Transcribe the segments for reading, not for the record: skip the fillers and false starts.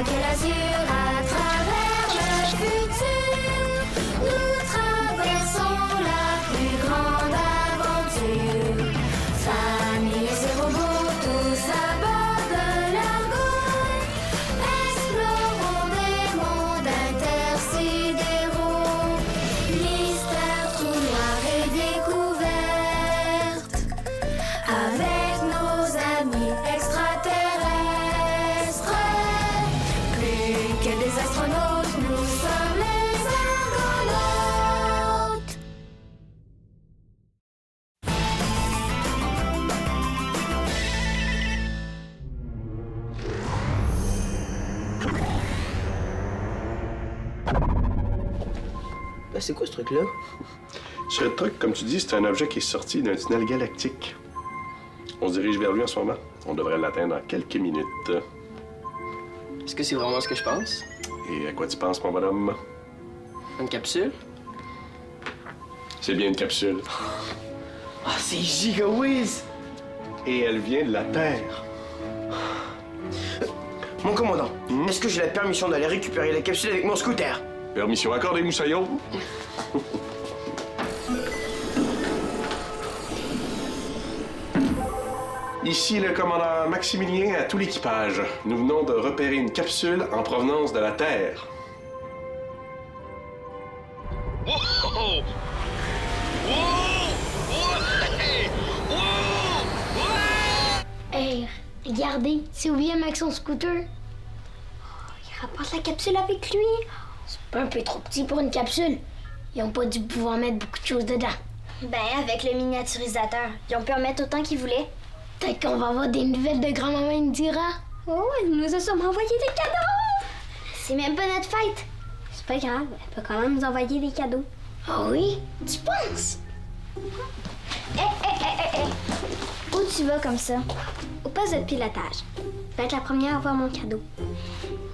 quel azur à travers le futur. Nous traversons la plus grande aventure. Famille et ses robots, tous à bord de l'argot. Explorons des mondes intersidéraux. Mystère, trou noir et découverte. Avec nos amis extraterrestres. Plus que des astronautes, nous sommes les argonautes. Ben, c'est quoi ce truc-là? Ce truc, comme tu dis, c'est un objet qui est sorti d'un tunnel galactique. On se dirige vers lui en ce moment. On devrait l'atteindre en quelques minutes. Est-ce que c'est vraiment ce que je pense? Et à quoi tu penses, mon bonhomme? Une capsule? C'est bien une capsule. Ah, c'est giga whiz! Et elle vient de la Terre. Mon commandant, est-ce que j'ai la permission d'aller récupérer la capsule avec mon scooter? Permission accordée, Moussaillon. Ici le commandant Maximilien à tout l'équipage. Nous venons de repérer une capsule en provenance de la Terre. Wow! Wow! Ouais! Wow! Ouais! Hey, regardez, c'est William avec son scooter. Il rapporte la capsule avec lui. C'est pas un peu trop petit pour une capsule. Ils ont pas dû pouvoir mettre beaucoup de choses dedans. Ben, avec le miniaturisateur, ils ont pu en mettre autant qu'ils voulaient. Peut-être qu'on va avoir des nouvelles de grand-maman Indira. Oh, elle nous a sûrement envoyé des cadeaux! C'est même pas notre fête. C'est pas grave, elle peut quand même nous envoyer des cadeaux. Ah oui? Tu penses? Où tu vas comme ça? Au poste de pilotage. Je vais être la première à voir mon cadeau.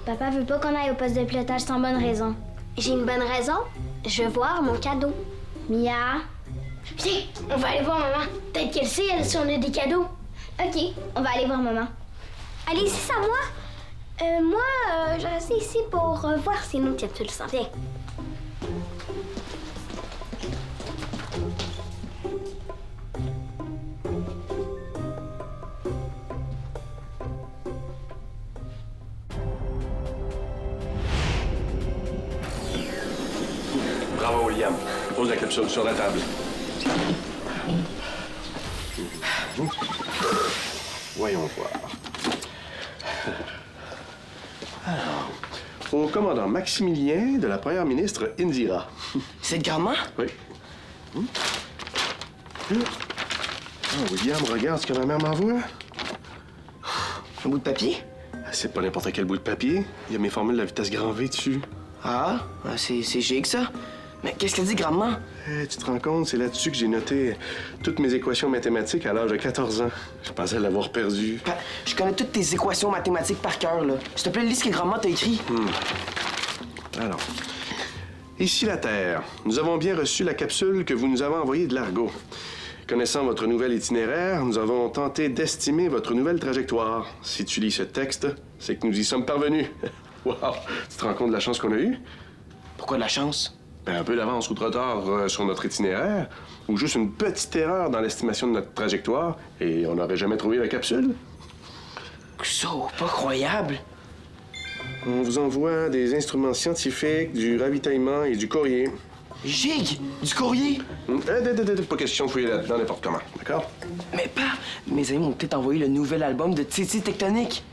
Papa veut pas qu'on aille au poste de pilotage sans bonne raison. J'ai une bonne raison. Je veux voir mon cadeau. Mia? Viens, on va aller voir maman. Peut-être qu'elle sait, elle, si on a des cadeaux. OK, on va aller voir maman. Allez, c'est à moi. Je reste ici pour voir si nos capsules s'en viennent. Bravo, William. Pose la capsule sur la table. Voyons voir. Alors, au commandant Maximilien de la première ministre Indira. C'est de grand-mère? Oui. Oh, William, regarde ce que ma mère m'envoie. Un bout de papier? C'est pas n'importe quel bout de papier. Il y a mes formules de la vitesse grand V dessus. Ah, c'est giga ça. Mais qu'est-ce qu'elle dit, grand-mère? Tu te rends compte, c'est là-dessus que j'ai noté toutes mes équations mathématiques à l'âge de 14 ans. Je pensais l'avoir perdu. Je connais toutes tes équations mathématiques par cœur, là. S'il te plaît, lis ce que grand-mère t'a écrit. Alors, ici la Terre. Nous avons bien reçu la capsule que vous nous avez envoyée de Largo. Connaissant votre nouvel itinéraire, nous avons tenté d'estimer votre nouvelle trajectoire. Si tu lis ce texte, c'est que nous y sommes parvenus. Wow! Tu te rends compte de la chance qu'on a eue? Pourquoi de la chance? Ben, un peu d'avance ou de retard sur notre itinéraire, ou juste une petite erreur dans l'estimation de notre trajectoire, et on n'aurait jamais trouvé la capsule. Ça, pas croyable. On vous envoie des instruments scientifiques, du ravitaillement et du courrier. Gig! Du courrier! Pas question de fouiller là-dedans n'importe comment, d'accord? Mais pas! Mes amis m'ont peut-être envoyé le nouvel album de Titi Tectonique.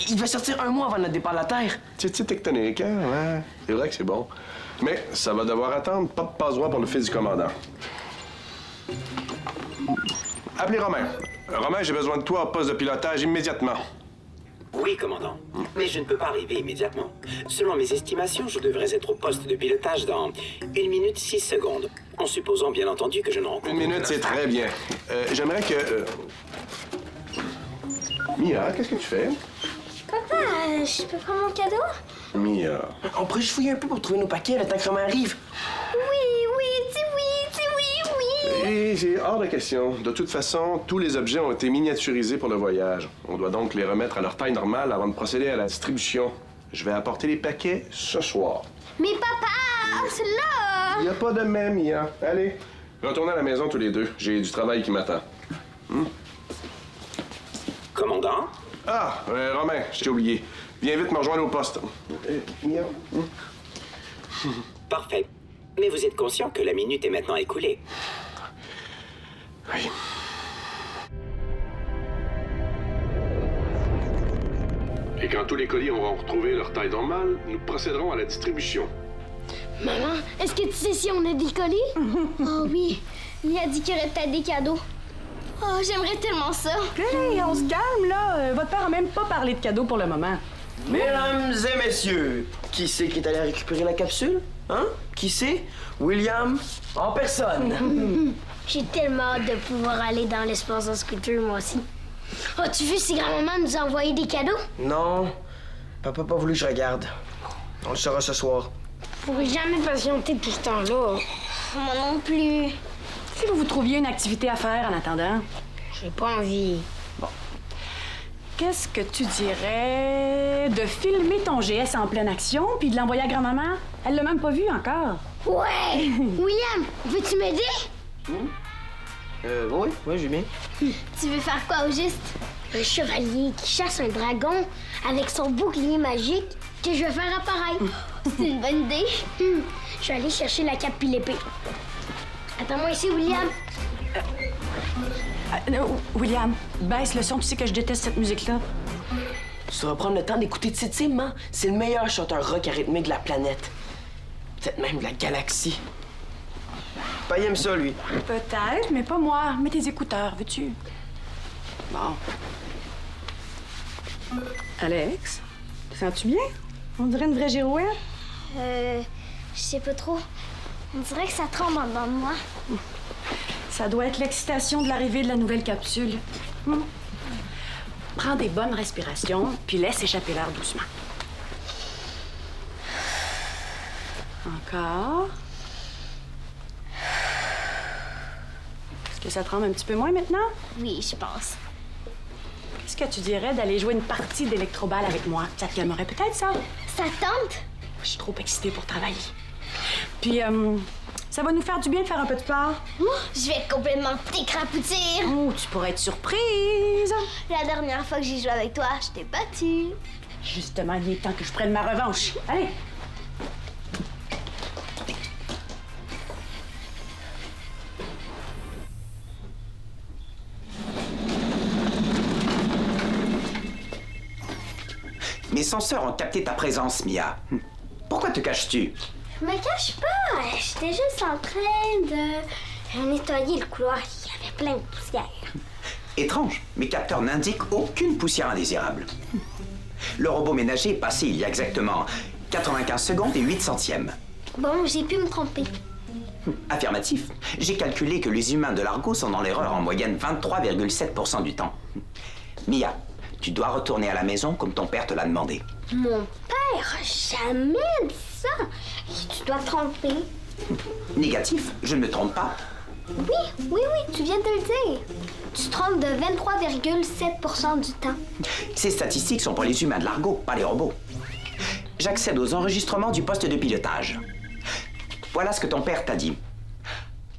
Il va sortir un mois avant notre départ de la Terre. Titi Tectonique, hein? Ouais. C'est vrai que c'est bon. Mais ça va devoir attendre. Pas de passe-droit pour le fils du commandant. Appelez Romain. Romain, j'ai besoin de toi au poste de pilotage immédiatement. Oui, commandant. Mais je ne peux pas arriver immédiatement. Selon mes estimations, je devrais être au poste de pilotage dans 1 minute 6 secondes. En supposant, bien entendu, que je ne rencontre... 1 minute, c'est très bien. J'aimerais que... Mia, qu'est-ce que tu fais? Papa, je peux prendre mon cadeau? Mia... On pourrait juste fouiller un peu pour trouver nos paquets le temps que Romain arrive. Et c'est hors de question. De toute façon, tous les objets ont été miniaturisés pour le voyage. On doit donc les remettre à leur taille normale avant de procéder à la distribution. Je vais apporter les paquets ce soir. Mais papa, c'est là! Il n'y a pas de même, Mia. Allez, retournez à la maison tous les deux. J'ai du travail qui m'attend. Commandant? Ah, Romain, je t'ai oublié. Viens vite me rejoindre au poste. Mia? Parfait. Mais vous êtes conscient que la minute est maintenant écoulée. Oui. Et quand tous les colis auront retrouvé leur taille normale, nous procéderons à la distribution. Maman, est-ce que tu sais si on a des colis? Oh oui, il a dit qu'il y aurait peut-être des cadeaux. Oh, j'aimerais tellement ça. Hey, on se calme, là. Votre père a même pas parlé de cadeaux pour le moment. Mesdames et messieurs, qui c'est qui est allé récupérer la capsule? Hein? Qui c'est? William, en personne. J'ai tellement hâte de pouvoir aller dans l'espace en scooter, moi aussi. As-tu vu si grand-maman nous a envoyé des cadeaux? Non, papa n'a pas voulu que je regarde. On le saura ce soir. Je pourrais jamais patienter tout ce temps-là. Moi non plus. Si vous trouviez une activité à faire en attendant, J'ai pas envie. qu'est-ce que tu dirais de filmer ton GS en pleine action puis de l'envoyer à grand-maman? Elle l'a même pas vu encore. Ouais! William, veux-tu m'aider? Oui, j'ai bien. Tu veux faire quoi au juste? Un chevalier qui chasse un dragon avec son bouclier magique que je vais faire apparaître. C'est une bonne idée. Je vais aller chercher la cape puis l'épée. Attends-moi ici, William. William, baisse le son, tu sais que je déteste cette musique-là. Tu devras prendre le temps d'écouter Titi, hein? C'est le meilleur chanteur rock rythmique de la planète. Peut-être même de la galaxie. Pas il aime ça, lui. Peut-être, mais pas moi. Mets tes écouteurs, veux-tu? Bon. Alex, te sens-tu bien? On dirait une vraie girouette. Je sais pas trop. On dirait que ça tremble en dedans de moi. Ça doit être l'excitation de l'arrivée de la nouvelle capsule. Prends des bonnes respirations, puis laisse échapper l'air doucement. Encore. Est-ce que ça tremble un petit peu moins maintenant? Oui, je pense. Qu'est-ce que tu dirais d'aller jouer une partie d'électroball avec moi? Ça te calmerait peut-être, ça? Ça tente? Je suis trop excitée pour travailler. Puis, ça va nous faire du bien de faire un peu de sport. Je vais complètement t'écrapoutir. Oh, tu pourrais être surprise. La dernière fois que j'ai joué avec toi, je t'ai battue. Justement, il est temps que je prenne ma revanche. Allez! Mes senseurs ont capté ta présence, Mia. Pourquoi te caches-tu? Je me cache pas. J'étais juste en train de nettoyer le couloir. Il y avait plein de poussière. Étrange, mes capteurs n'indiquent aucune poussière indésirable. Le robot ménager est passé il y a exactement 95 secondes et 8 centièmes. Bon, j'ai pu me tromper. Affirmatif. J'ai calculé que les humains de l'Argo sont dans l'erreur en moyenne 23,7% du temps. Mia, tu dois retourner à la maison comme ton père te l'a demandé. Mon père a jamais dit ça. Tu dois te tromper. Négatif, je ne me trompe pas. Oui, tu viens de le dire. Tu te trompes de 23,7% du temps. Ces statistiques sont pour les humains de l'Argo, pas les robots. J'accède aux enregistrements du poste de pilotage. Voilà ce que ton père t'a dit.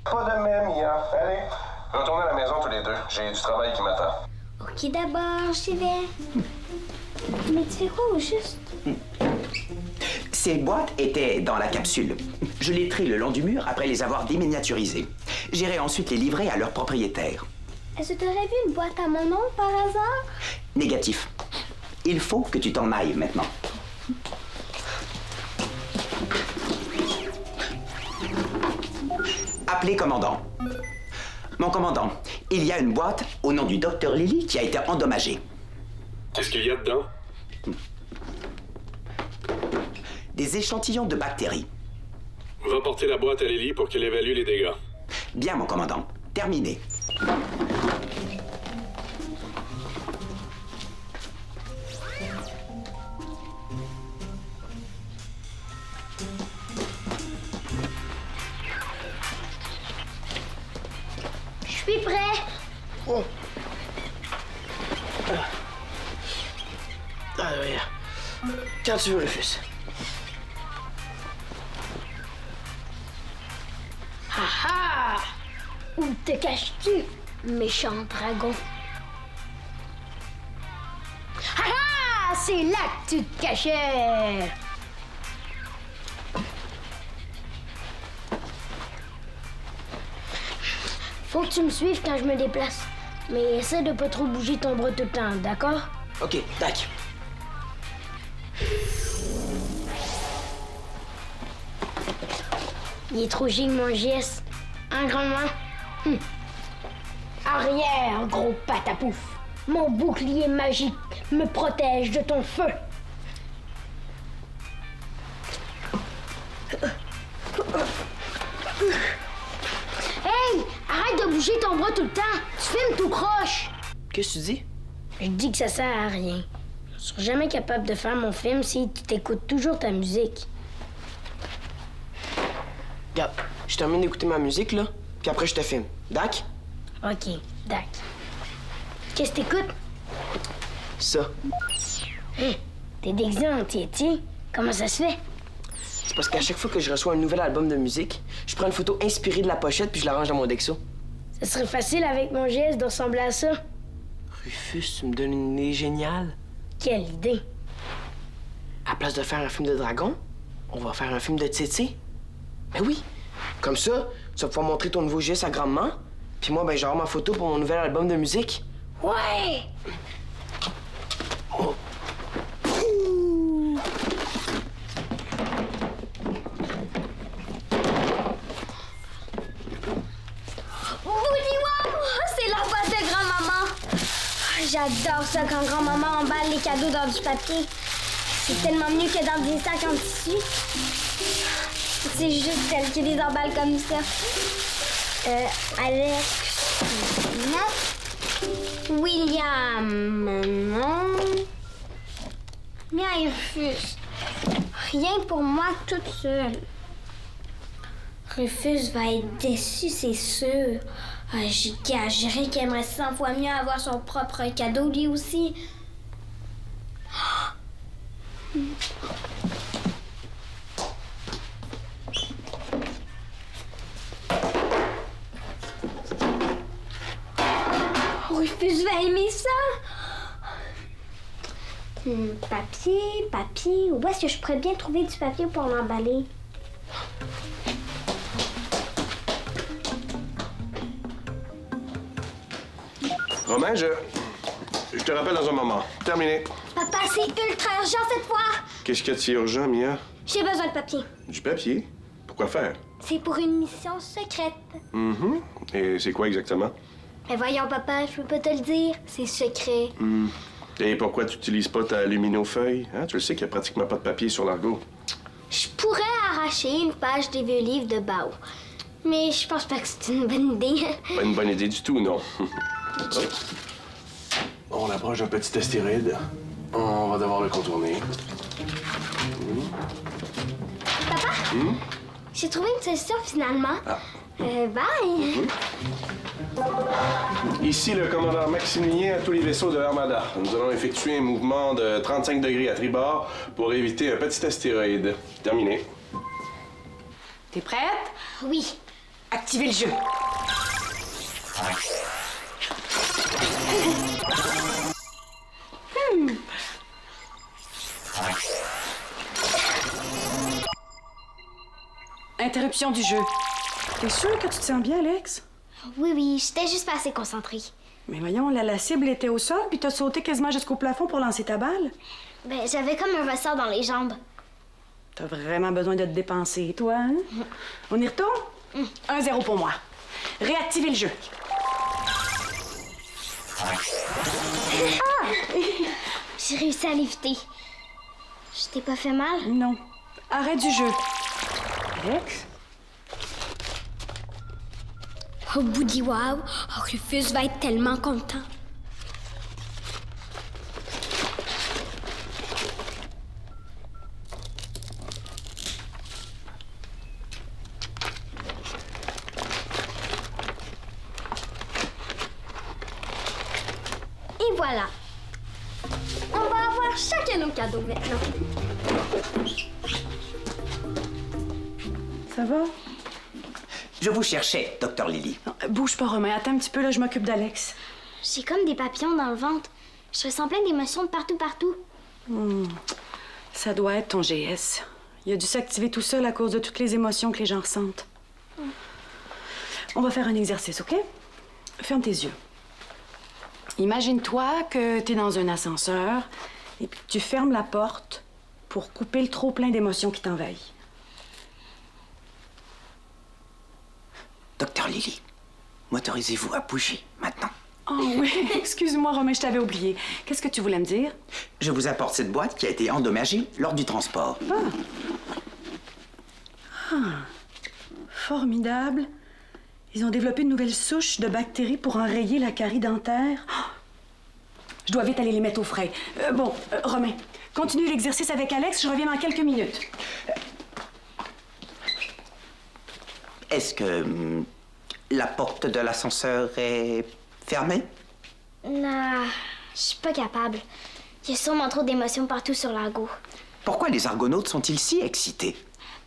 Pas de même, Mia. Allez, retournez à la maison tous les deux. J'ai du travail qui m'attend. Ok, d'abord, j'y vais. Mais tu fais quoi au juste? Ces boîtes étaient dans la capsule. Je les trie le long du mur après les avoir déminiaturisées. J'irai ensuite les livrer à leur propriétaire. Est-ce que tu aurais vu une boîte à mon nom par hasard? Négatif. Il faut que tu t'en ailles maintenant. Appelez commandant. Mon commandant, il y a une boîte au nom du docteur Lily qui a été endommagée. Qu'est-ce qu'il y a dedans? Des échantillons de bactéries. Rapportez la boîte à Lily pour qu'elle évalue les dégâts. Bien, mon commandant. Terminé. Je suis prêt. Ah oui. Quand tu veux, Rufus. Ah ah! Où te caches-tu, méchant dragon? Ah ah! C'est là que tu te cachais! Faut que tu me suives quand je me déplace. Mais essaie de pas trop bouger ton bras tout le temps, d'accord? OK, tac. Il est trop gigue, mon geste. Hein, grand-maman? Arrière, gros patapouf. Mon bouclier magique me protège de ton feu. Hey! Arrête de bouger ton bras tout le temps. Tu filmes tout croche. Qu'est-ce que tu dis? Je dis que ça sert à rien. Je serai jamais capable de faire mon film si tu t'écoutes toujours ta musique. Regarde, je termine d'écouter ma musique, là, puis après, je te filme. Dac? OK, d'accord. Qu'est-ce que t'écoutes? Ça. Hein? T'es déguisé en Tietty? Comment ça se fait? C'est parce qu'à chaque fois que je reçois un nouvel album de musique, je prends une photo inspirée de la pochette puis je la range dans mon Dexo. Ça serait facile avec mon geste de ressembler à ça. Rufus, tu me donnes une idée géniale. Quelle idée! À la place de faire un film de dragon, on va faire un film de Titi. Ben oui. Comme ça, tu vas pouvoir montrer ton nouveau geste à grand-maman, puis moi, ben, j'aurai ma photo pour mon nouvel album de musique. Ouais! Oh. C'est la boîte de grand-maman. J'adore ça quand grand-maman emballe les cadeaux dans du papier. C'est tellement mieux que dans des sacs en tissu. C'est juste elle qui les emballe comme ça. Alex, non. William, non. Mia et Rufus. Rien pour moi toute seule. Rufus va être déçu, c'est sûr. J'y gagerais qu'il aimerait 100 fois mieux avoir son propre cadeau, lui aussi. Rufus va aimer ça. Papier. Où est-ce que je pourrais bien trouver du papier pour l'emballer? Romain, je te rappelle dans un moment. Terminé. Papa, c'est ultra urgent cette fois. Qu'est-ce qu'il y a de si urgent, Mia? J'ai besoin de papier. Du papier? Pourquoi faire? C'est pour une mission secrète. Et c'est quoi exactement? Mais voyons, papa, je peux pas te le dire. C'est secret. Et pourquoi tu n'utilises pas ta luminofeuille? Hein? Tu le sais qu'il n'y a pratiquement pas de papier sur l'Argo. Je pourrais arracher une page des vieux livres de Bao. Mais je pense pas que c'est une bonne idée. Pas une bonne idée du tout, non. On approche d'un petit astéroïde. On va devoir le contourner. Papa? J'ai trouvé une solution finalement. Bye! Ici le commandant Maximilien à tous les vaisseaux de l'Armada. Nous allons effectuer un mouvement de 35 degrés à tribord pour éviter un petit astéroïde. Terminé. T'es prête? Oui. Activez le jeu. Interruption du jeu. T'es sûr que tu te sens bien, Alex? Oui, j'étais juste pas assez concentrée. Mais voyons, la cible était au sol, puis t'as sauté quasiment jusqu'au plafond pour lancer ta balle. Ben, j'avais comme un ressort dans les jambes. T'as vraiment besoin de te dépenser, toi, hein? On y retourne? 1-0 pour moi. Réactivez le jeu. J'ai réussi à l'éviter. Je t'ai pas fait mal? Non. Arrête du jeu. Alex? Oh, Boudi Wow! Oh, Rufus va être tellement content. Et voilà. On va avoir chacun nos cadeau maintenant. Ça va? Je vous cherchais, Dr. Lily. Non, bouge pas, Romain. Attends un petit peu, là, je m'occupe d'Alex. J'ai comme des papillons dans le ventre. Je ressens plein d'émotions de partout. Ça doit être ton GS. Il a dû s'activer tout seul à cause de toutes les émotions que les gens ressentent. On va faire un exercice, OK? Ferme tes yeux. Imagine-toi que t'es dans un ascenseur et puis tu fermes la porte pour couper le trop-plein d'émotions qui t'envahit. Dr. Lily, m'autorisez-vous à bouger maintenant? Oh oui, excuse-moi, Romain, je t'avais oublié. Qu'est-ce que tu voulais me dire? Je vous apporte cette boîte qui a été endommagée lors du transport. Formidable. Ils ont développé une nouvelle souche de bactéries pour enrayer la carie dentaire. Oh! Je dois vite aller les mettre au frais. Romain, continue l'exercice avec Alex, je reviens dans quelques minutes. Est-ce que la porte de l'ascenseur est fermée? Non, je suis pas capable. Il y a sûrement trop d'émotions partout sur l'Argo. Pourquoi les argonautes sont-ils si excités?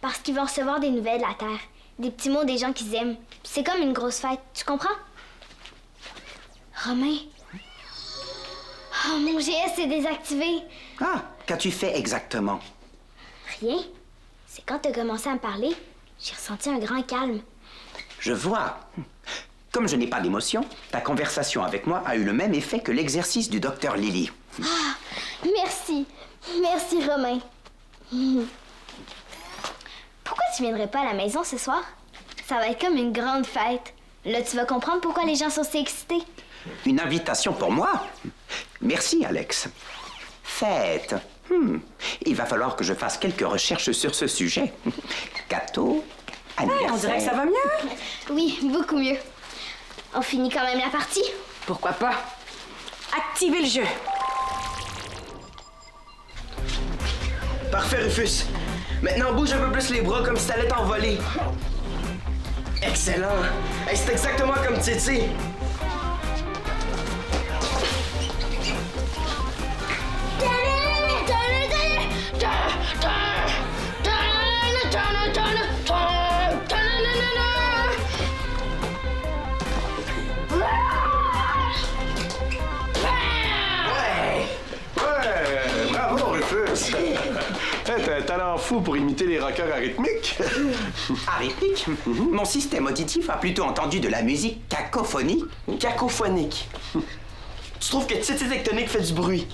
Parce qu'ils vont recevoir des nouvelles de la Terre. Des petits mots des gens qu'ils aiment. C'est comme une grosse fête, tu comprends? Romain? Oh, mon GS est désactivé. Ah, qu'as-tu fait exactement? Rien. C'est quand t'as commencé à me parler, j'ai ressenti un grand calme. Je vois. Comme je n'ai pas d'émotion, ta conversation avec moi a eu le même effet que l'exercice du docteur Lily. Merci. Merci, Romain. Pourquoi tu viendrais pas à la maison ce soir? Ça va être comme une grande fête. Là, tu vas comprendre pourquoi les gens sont si excités. Une invitation pour moi? Merci, Alex. Fête. Il va falloir que je fasse quelques recherches sur ce sujet. Gâteau, anniversaire... On dirait que ça va mieux. Oui, beaucoup mieux. On finit quand même la partie. Pourquoi pas? Activez le jeu. Parfait, Rufus. Maintenant, bouge un peu plus les bras comme si t'allais t'envoler. Excellent. Hey, c'est exactement comme Titi. Bravo, Rufus! T'as un talent fou pour imiter les rockers arythmiques. Arythmique? Mon système auditif a plutôt entendu de la musique cacophonique. Cacophonique. Tu trouves que Titi Tectonique fait du bruit?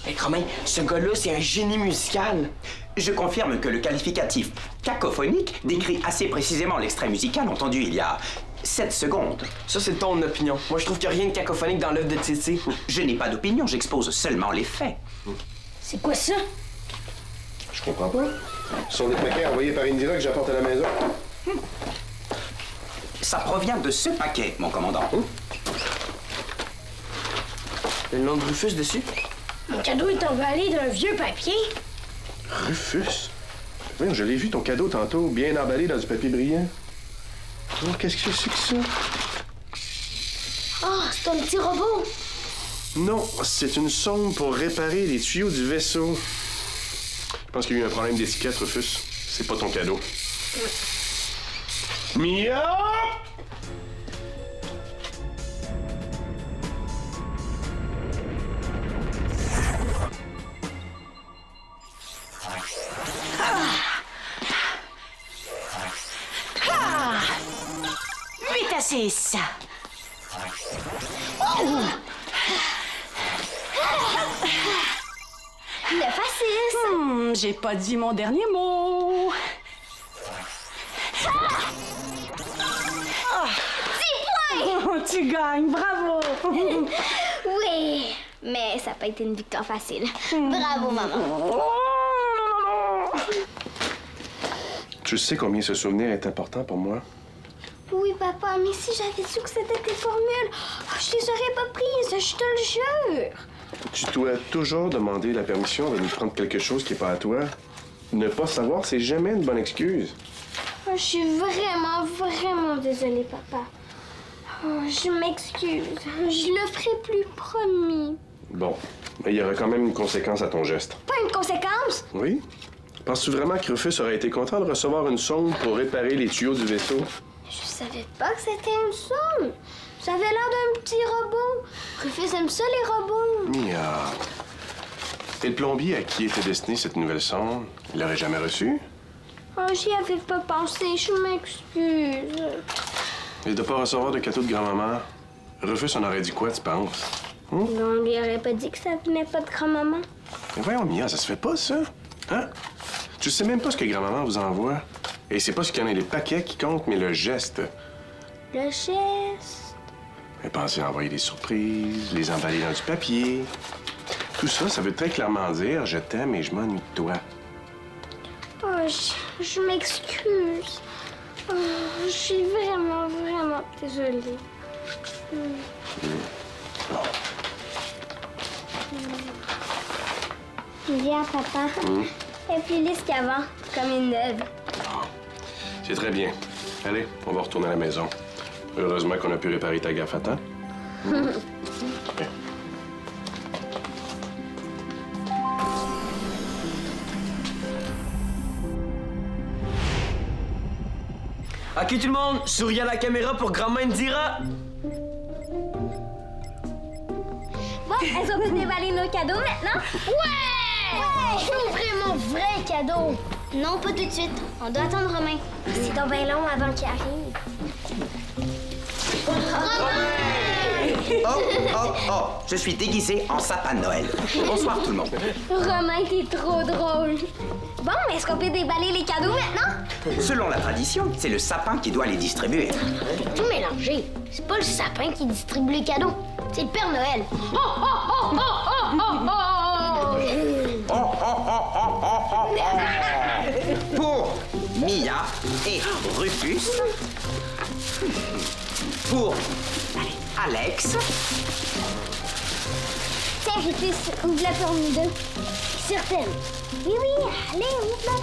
Hey, Romain, ce gars-là, c'est un génie musical. Je confirme que le qualificatif cacophonique décrit assez précisément l'extrait musical entendu il y a 7 secondes. Ça, c'est ton opinion. Moi, je trouve qu'il n'y a rien de cacophonique dans l'œuvre de Titi. Je n'ai pas d'opinion, j'expose seulement les faits. C'est quoi ça? Je comprends pas. Ce sont des paquets envoyés par Indira que j'apporte à la maison. Ça provient de ce paquet, mon commandant. Le nom de Rufus dessus? Mon cadeau est emballé d'un vieux papier. Rufus? Voyons, je l'ai vu ton cadeau tantôt, bien emballé dans du papier brillant. Oh, qu'est-ce que c'est que ça? Oh, c'est un petit robot. Non, c'est une sonde pour réparer les tuyaux du vaisseau. Je pense qu'il y a eu un problème d'étiquette, Rufus. C'est pas ton cadeau. Mia! Vite à 6. Le fascisme. J'ai pas dit mon dernier mot. Oh, tu gagnes, bravo. Oui, mais ça n'a pas été une victoire facile. Bravo, maman. Tu sais combien ce souvenir est important pour moi? Oui, papa, mais si j'avais su que c'était tes formules, je les aurais pas prises, je te le jure. Tu dois toujours demander la permission de nous prendre quelque chose qui n'est pas à toi. Ne pas savoir, c'est jamais une bonne excuse. Je suis vraiment désolée, papa. Oh, je m'excuse. Je le ferai plus, promis. Bon, mais il y aura quand même une conséquence à ton geste. Pas une conséquence? Oui? Penses-tu vraiment que Rufus aurait été content de recevoir une sonde pour réparer les tuyaux du vaisseau? Je savais pas que c'était une sonde. Ça avait l'air d'un petit robot. Rufus aime ça, les robots. Mia. Et le plombier à qui était destinée cette nouvelle sonde, il l'aurait jamais reçu? Oh, j'y avais pas pensé, je m'excuse. Il doit pas recevoir de cadeau de grand-maman. Rufus en aurait dit quoi, tu penses? On lui aurait pas dit que ça venait pas de grand-maman. Mais voyons, Mia, ça se fait pas, ça. Hein? Tu sais même pas ce que grand-maman vous envoie. Et c'est pas ce qu'il y en a les paquets qui comptent, mais le geste. Le geste. Mais pensez à envoyer des surprises, les emballer dans du papier. Tout ça, ça veut très clairement dire « Je t'aime et je m'ennuie de toi ». Oh, je m'excuse. Oh, je suis vraiment, vraiment désolée. Viens, papa. Elle est plus lisse qu'avant, comme une neuve. C'est très bien. Allez, on va retourner à la maison. Heureusement qu'on a pu réparer ta gaffe à temps. Bien. OK, tout le monde, souriez à la caméra pour grand-mère Indira. Bon, est-ce qu'on peut déballer nos cadeaux maintenant? Ouais! J'ouvrais mon vrai cadeau. Non, pas tout de suite. On doit attendre Romain. C'est donc bien long avant qu'il arrive. Oh, je suis déguisé en sapin de Noël. Bonsoir tout le monde. Romain, t'es trop drôle. Bon, est-ce qu'on peut déballer les cadeaux maintenant? Selon la tradition, c'est le sapin qui doit les distribuer. T'as tout mélangé. C'est pas le sapin qui distribue les cadeaux. C'est le Père Noël. Oh, oh, oh, oh, oh, oh, oh. Pour Mia et Rufus. Pour Alex. Tiens, Rufus, ouvre-la pour nous deux. Certaine. Oui, allez, ouvre-la.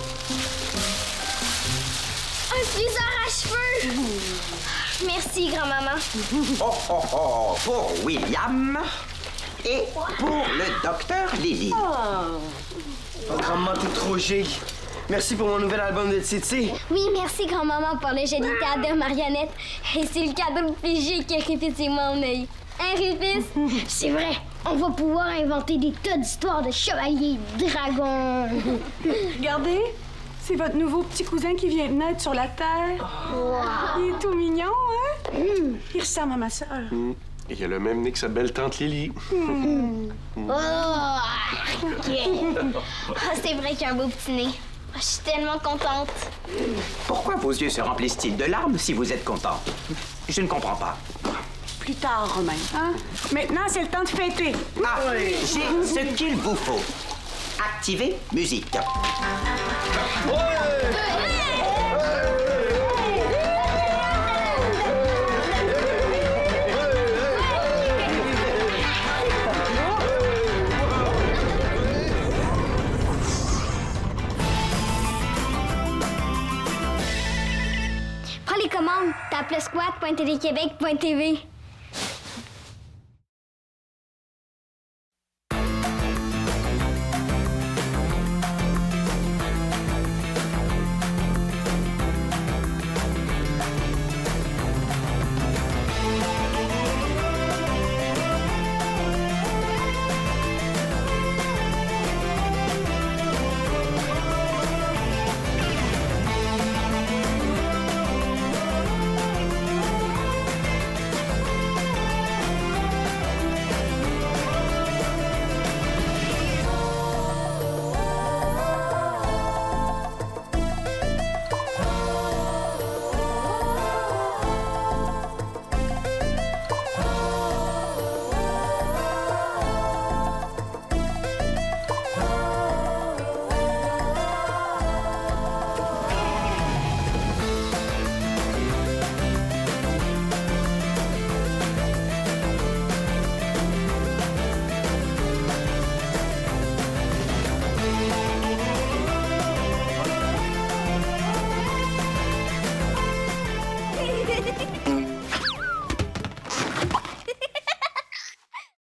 Un friseur à cheveux. Merci, grand-maman. Pour William et pour le docteur Lily. Oh, grand-maman, t'es trop gigue. Merci pour mon nouvel album de Titi. Oui, merci, grand-maman, pour le joli théâtre de marionnettes. Et c'est le cadeau le plus gigue que Rufus et moi on a eu. Hein, Rufus? C'est vrai. On va pouvoir inventer des tas d'histoires de chevaliers dragons. Regardez, c'est votre nouveau petit cousin qui vient de naître sur la Terre. Il est tout mignon, hein? Il ressemble à ma sœur. Et il a le même nez que sa belle tante Lily. Oh, c'est vrai qu'il a un beau petit nez. Je suis tellement contente. Pourquoi vos yeux se remplissent-ils de larmes si vous êtes content? Je ne comprends pas. Plus tard, Romain. Hein? Maintenant, c'est le temps de fêter. Ah, j'ai ce qu'il vous faut. Activez musique. Prends les commandes, tape le squat.téléquébec.tv.